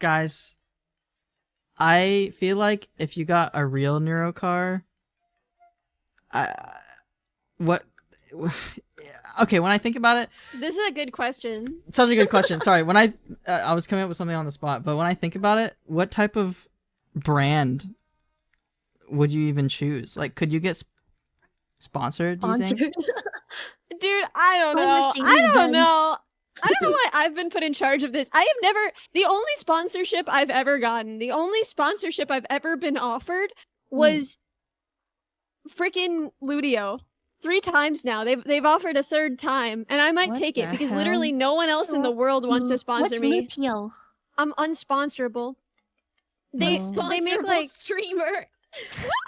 guys, I feel like if you got a real NeuroCar, what? Okay, when I think about it, this is a good question. Such a good question. Sorry, when I was coming up with something on the spot, but when I think about it, what type of brand would you even choose? Like, could you get sponsored? Do you think? Dude, I don't know. I don't know why I've been put in charge of this. I have never. The only sponsorship I've ever gotten, the only sponsorship I've ever been offered was freaking Ludio. 3 times now. They've offered a 3rd time, and I might take it because literally no one else in the world wants to sponsor me. Lutio? I'm unsponsorable. They make like streamer.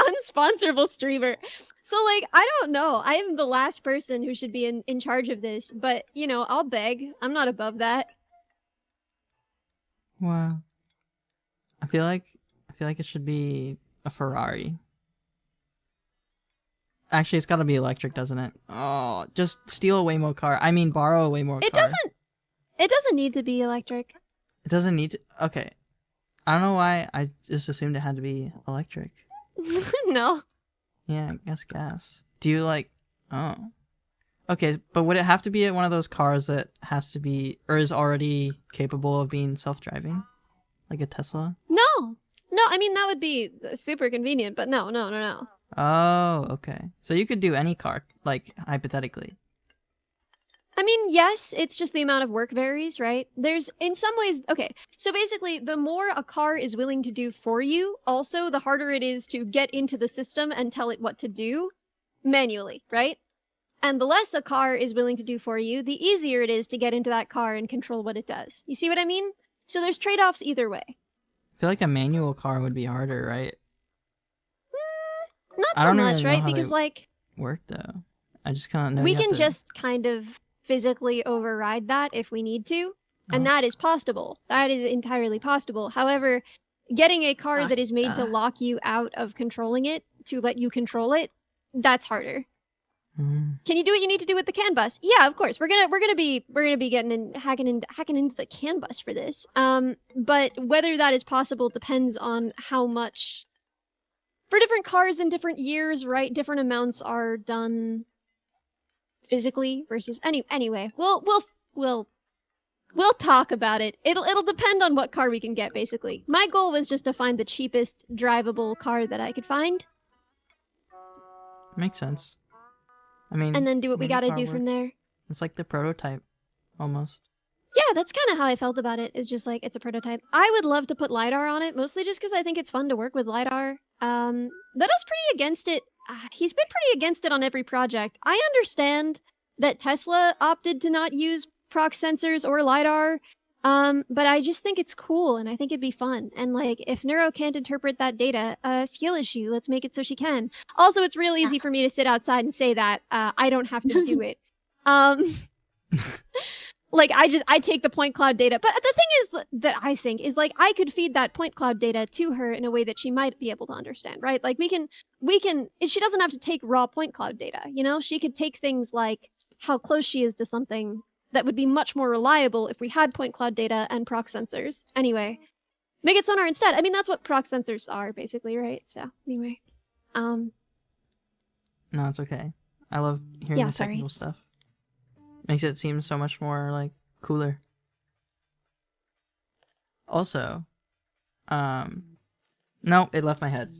unsponsorable streamer. So like I don't know. I am the last person who should be in charge of this, but you know, I'll beg. I'm not above that. Wow. I feel like it should be a Ferrari. Actually, it's got to be electric, doesn't it? Oh, just steal a Waymo car. I mean, borrow a Waymo car. It doesn't need to be electric. It doesn't need to. Okay. I don't know why. I just assumed it had to be electric. No. Yeah, I guess gas. Do you like... Oh. Okay, but would it have to be one of those cars that has to be... or is already capable of being self-driving? Like a Tesla? No. No, I mean, that would be super convenient, but no. Oh, okay. So you could do any car, like, hypothetically. I mean, yes, it's just the amount of work varies, right? There's, in some ways, okay, so basically, the more a car is willing to do for you, also, the harder it is to get into the system and tell it what to do manually, right? And the less a car is willing to do for you, the easier it is to get into that car and control what it does. You see what I mean? So there's trade-offs either way. I feel like a manual car would be harder, right? Not so much, right? Because, like... work, though. I just kind of know we can just kind of physically override that if we need to, and that is possible. That is entirely possible. However, getting a car that is made to lock you out of controlling it, to let you control it, that's harder. Can you do what you need to do with the CAN bus? Yeah, of course. We're gonna be getting in hacking into the CAN bus for this. But whether that is possible depends on how much. For different cars in different years, right? Different amounts are done physically versus anyway. We'll talk about it. It'll depend on what car we can get, basically. My goal was just to find the cheapest drivable car that I could find. Makes sense. I mean, and then do what we gotta do from there. It's like the prototype, almost. Yeah, that's kind of how I felt about it. Is just like it's a prototype. I would love to put LiDAR on it, mostly just because I think it's fun to work with LiDAR. Lidl's pretty against it. He's been pretty against it on every project. I understand that Tesla opted to not use prox sensors or LiDAR, but I just think it's cool, and I think it'd be fun. And like, if Neuro can't interpret that data, skill issue. Let's make it so she can. Also, it's real easy for me to sit outside and say that. I don't have to do it. Like, I take the point cloud data. But the thing is that I think is, like, I could feed that point cloud data to her in a way that she might be able to understand, right? Like, we can, she doesn't have to take raw point cloud data, you know? She could take things like how close she is to something that would be much more reliable if we had point cloud data and prox sensors. Anyway, make it sonar instead. I mean, that's what prox sensors are, basically, right? So, anyway. No, it's okay. I love hearing the technical stuff. Makes it seem so much more, like, cooler. Also, no, it left my head.